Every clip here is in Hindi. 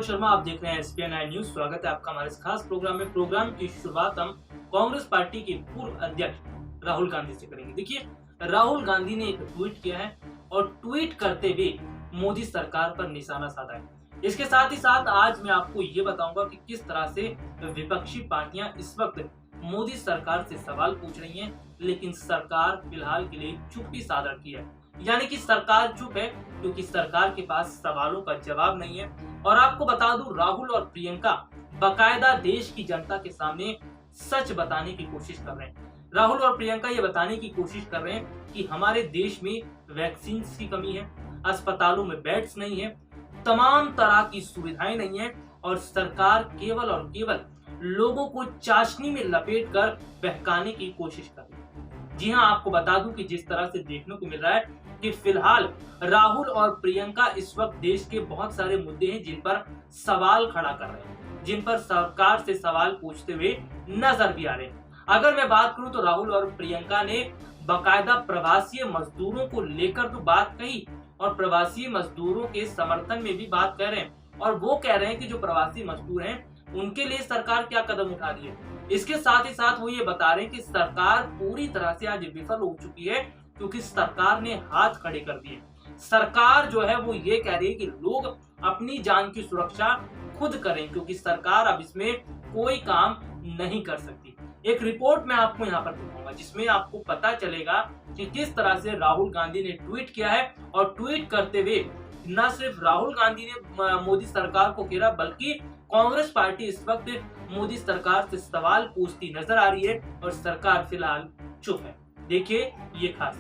शर्मा, आप देख रहे हैं SPN9 न्यूज। स्वागत है आपका हमारे इस खास प्रोग्राम में। प्रोग्राम की शुरुआत हम कांग्रेस पार्टी के पूर्व अध्यक्ष राहुल गांधी से करेंगे। देखिए, राहुल गांधी ने एक ट्वीट किया है और ट्वीट करते हुए मोदी सरकार पर निशाना साधा है। इसके साथ ही साथ आज मैं आपको ये बताऊंगा कि किस तरह से विपक्षी पार्टियां इस वक्त मोदी सरकार से सवाल पूछ रही हैं, लेकिन सरकार फिलहाल के लिए चुप्पी साध रखी है। यानी कि सरकार चुप है क्योंकि सरकार के पास सवालों का जवाब नहीं है। और आपको बता दूं, राहुल और प्रियंका बकायदा देश की जनता के सामने सच बताने की कोशिश कर रहे हैं। राहुल और प्रियंका ये बताने की कोशिश कर रहे हैं कि हमारे देश में वैक्सीन की कमी है, अस्पतालों में बेड्स नहीं है, तमाम तरह की सुविधाएं नहीं है और सरकार केवल और केवल लोगों को चाशनी में लपेट कर बहकाने की कोशिश कर रही है। जी हां, आपको बता दूं कि जिस तरह से देखने को मिल रहा है कि फिलहाल राहुल और प्रियंका इस वक्त देश के बहुत सारे मुद्दे हैं जिन पर सवाल खड़ा कर रहे हैं, जिन पर सरकार से सवाल पूछते हुए नजर भी आ रहे हैं। अगर मैं बात करूं तो राहुल और प्रियंका ने बाकायदा प्रवासी मजदूरों को लेकर तो बात कही और प्रवासी मजदूरों के समर्थन में भी बात कर रहे हैं और वो कह रहे हैं कि जो प्रवासी मजदूर हैं उनके लिए सरकार क्या कदम उठा रही है। इसके साथ ही साथ वो ये बता रहे हैं कि सरकार पूरी तरह से आज विफल हो चुकी है क्योंकि सरकार ने हाथ खड़े कर दिए। सरकार जो है वो ये कह रही है कि लोग अपनी जान की सुरक्षा खुद करें क्योंकि सरकार अब इसमें कोई काम नहीं कर सकती। एक रिपोर्ट मैं आपको यहाँ पर दिखाऊंगा जिसमें आपको पता चलेगा कि किस तरह से राहुल गांधी ने ट्वीट किया है और ट्वीट करते हुए न सिर्फ राहुल गांधी ने मोदी सरकार को घेरा बल्कि कांग्रेस पार्टी इस वक्त मोदी सरकार से सवाल पूछती नजर आ रही है और सरकार फिलहाल चुप है। देखिए ये खास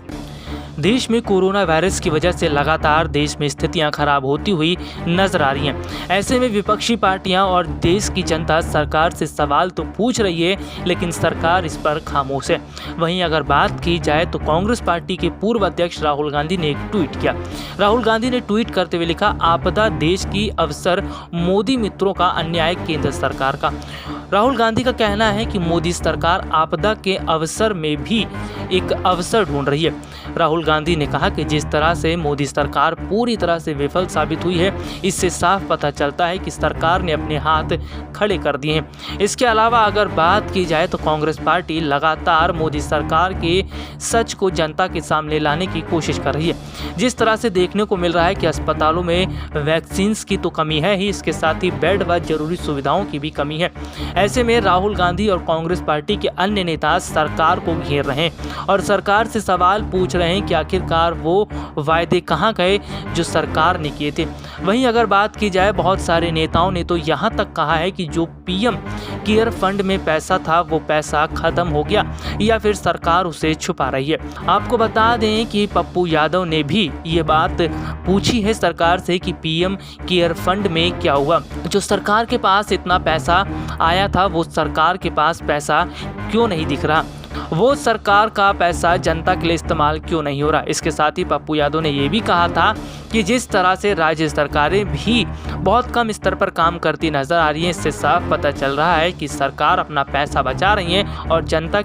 देश में कोरोना वायरस की वजह से लगातार देश में स्थितियां खराब होती हुई नजर आ रही हैं। ऐसे में विपक्षी पार्टियां और देश की जनता सरकार से सवाल तो पूछ रही है, लेकिन सरकार इस पर खामोश है। वहीं अगर बात की जाए तो कांग्रेस पार्टी के पूर्व अध्यक्ष राहुल गांधी ने एक ट्वीट किया। राहुल गांधी ने ट्वीट करते हुए लिखा, आपदा देश की अवसर, मोदी मित्रों का अन्याय केंद्र सरकार का। राहुल गांधी का कहना है कि मोदी सरकार आपदा के अवसर में भी एक अवसर ढूंढ रही है। राहुल गांधी ने कहा कि जिस तरह से मोदी सरकार पूरी तरह से विफल साबित हुई है, इससे साफ पता चलता है कि सरकार ने अपने हाथ खड़े कर दिए हैं। इसके अलावा अगर बात की जाए तो कांग्रेस पार्टी लगातार मोदी सरकार के सच को जनता के सामने लाने की कोशिश कर रही है। जिस तरह से देखने को मिल रहा है कि अस्पतालों में वैक्सीन की तो कमी है ही, इसके साथ ही बेड व जरूरी सुविधाओं की भी कमी है। ऐसे में राहुल गांधी और कांग्रेस पार्टी के अन्य नेता सरकार को घेर रहे हैं और सरकार से सवाल पूछ रहे हैं कि आखिरकार वो वायदे कहां गए जो सरकार ने किए थे। वहीं अगर बात की जाए, बहुत सारे नेताओं ने तो यहां तक कहा है कि जो पीएम केयर फंड में पैसा था वो पैसा खत्म हो गया या फिर सरकार उसे छुपा रही है। आपको बता दें कि पप्पू यादव ने भी ये बात पूछी है सरकार से कि पीएम केयर फंड में क्या हुआ। जो सरकार के पास इतना पैसा आया था वो सरकार के पास पैसा क्यों नहीं दिख रहा, वो सरकार का पैसा जनता के लिए इस्तेमाल क्यों नहीं हो रहा। इसके साथ ही पप्पू यादव ने यह भी कहा था कि जिस तरह से राज्य सरकारें भी बहुत कम स्तर पर काम करती नजर आ रही हैं, इससे साफ पता चल रहा है कि सरकार अपना पैसा बचा रही है और जनता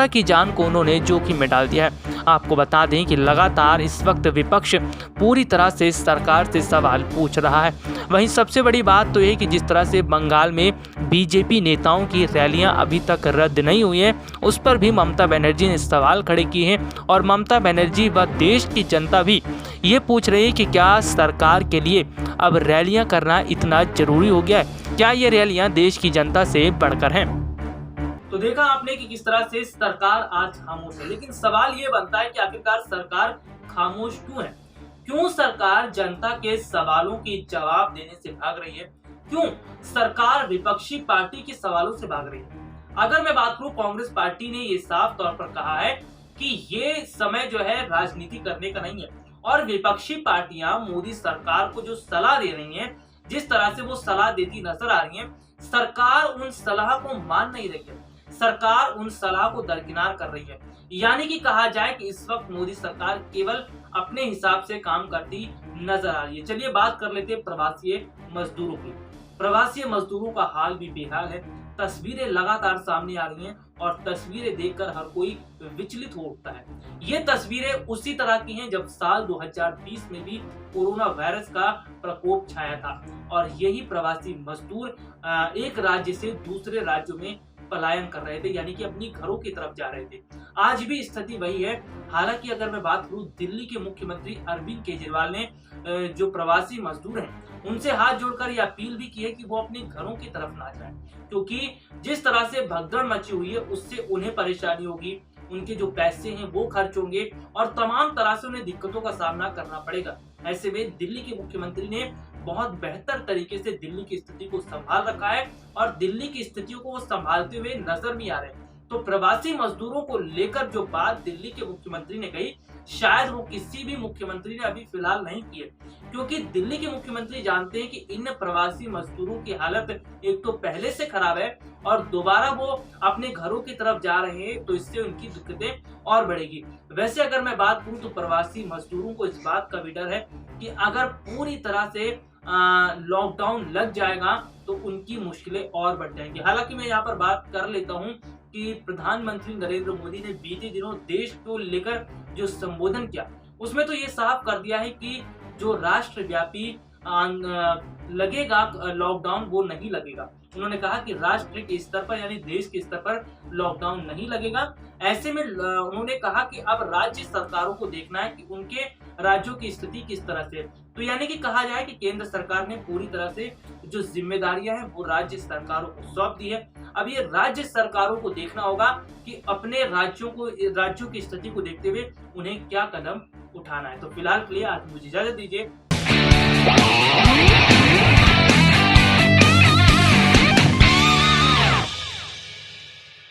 की जान को उन्होंने जोखिम में डाल दिया है। आपको बता दें कि लगातार इस वक्त विपक्ष पूरी तरह से सरकार से सवाल पूछ रहा है। वहीं सबसे बड़ी बात तो ये कि जिस तरह से बंगाल में बीजेपी नेताओं की रैलियां अभी तक रद्द नहीं हुई हैं, उस पर भी ममता बनर्जी ने सवाल खड़े किए हैं और ममता बनर्जी व देश की जनता भी ये पूछ रही है कि क्या सरकार के लिए अब रैलियां करना इतना जरूरी हो गया है? क्या ये रैलियां देश की जनता से बढ़कर हैं? तो देखा आपने कि किस तरह से सरकार आज खामोश है, लेकिन सवाल ये बनता है कि आखिरकार सरकार खामोश क्यों है? क्यों सरकार जनता के सवालों के जवाब देने से भाग रही है? क्यों सरकार विपक्षी पार्टी के सवालों से भाग रही है? अगर मैं बात करूं, कांग्रेस पार्टी ने ये साफ तौर पर कहा है कि ये समय जो है राजनीति करने का नहीं है और विपक्षी पार्टियां मोदी सरकार को जो सलाह दे रही हैं, जिस तरह से वो सलाह देती नजर आ रही हैं, सरकार उन सलाह को मान नहीं रही है, सरकार उन सलाह को दरकिनार कर रही है। यानी कि कहा जाए कि इस वक्त मोदी सरकार केवल अपने हिसाब से काम करती नजर आ रही है। चलिए बात कर लेते हैं प्रवासी मजदूरों की। प्रवासी मजदूरों का हाल भी बेहाल है। तस्वीरें लगातार सामने आ रही हैं और तस्वीरें देखकर हर कोई विचलित हो उठता है। ये तस्वीरें उसी तरह की हैं जब साल 2020 में भी कोरोना वायरस का प्रकोप छाया था और यही प्रवासी मजदूर एक राज्य से दूसरे राज्यों में पलायन कर रहे थे, यानी कि अपनी घरों की तरफ जा रहे थे। आज भी स्थिति वही है। हालांकि अगर मैं बात करूं, दिल्ली के मुख्यमंत्री अरविंद केजरीवाल ने जो प्रवासी मजदूर हैं उनसे हाथ जोड़कर यह अपील भी की है कि वो अपने घरों की तरफ ना जाएं, क्योंकि जिस तरह से भगदड़ मची हुई है उससे उन्हें परेशानी होगी, उनके जो पैसे हैं वो खर्च होंगे और तमाम तरह से उन्हें दिक्कतों का सामना करना पड़ेगा। ऐसे में दिल्ली के मुख्यमंत्री ने बहुत बेहतर तरीके से दिल्ली की स्थिति को संभाल रखा है और दिल्ली की स्थितियों को वो संभालते हुए नजर भी आ रहे हैं। तो प्रवासी मजदूरों को लेकर जो बात दिल्ली के मुख्यमंत्री ने कही, शायद वो किसी भी मुख्यमंत्री ने अभी फिलहाल नहीं की है, क्योंकि दिल्ली के मुख्यमंत्री जानते हैं कि इन प्रवासी मजदूरों की हालत एक तो पहले से खराब है और दोबारा वो अपने घरों की तरफ जा रहे हैं, तो इससे उनकी दिक्कतें और बढ़ेगी। वैसे अगर मैं बात करूं तो प्रवासी मजदूरों को इस बात का भी डर है कि अगर पूरी तरह से लॉकडाउन लग जाएगा तो उनकी मुश्किलें और बढ़ जाएंगी। हालांकि मैं यहाँ पर बात कर लेता हूँ कि प्रधानमंत्री नरेंद्र मोदी ने बीते दिनों देश को लेकर जो संबोधन किया उसमें तो ये साफ कर दिया है कि जो राष्ट्रव्यापी लगेगा लॉकडाउन वो नहीं लगेगा। उन्होंने कहा कि राष्ट्र के स्तर पर यानी देश के स्तर पर लॉकडाउन नहीं लगेगा। ऐसे में उन्होंने कहा कि अब राज्य सरकारों को देखना है कि उनके राज्यों की स्थिति किस तरह से, तो यानी कि कहा जाए कि केंद्र सरकार ने पूरी तरह से जो जिम्मेदारियां हैं वो राज्य सरकारों को सौंप दी है। अब ये राज्य सरकारों को देखना होगा कि अपने राज्यों की स्थिति को देखते हुए उन्हें क्या कदम उठाना है। तो फिलहाल के लिए आज मुझे इजाजत दीजिए।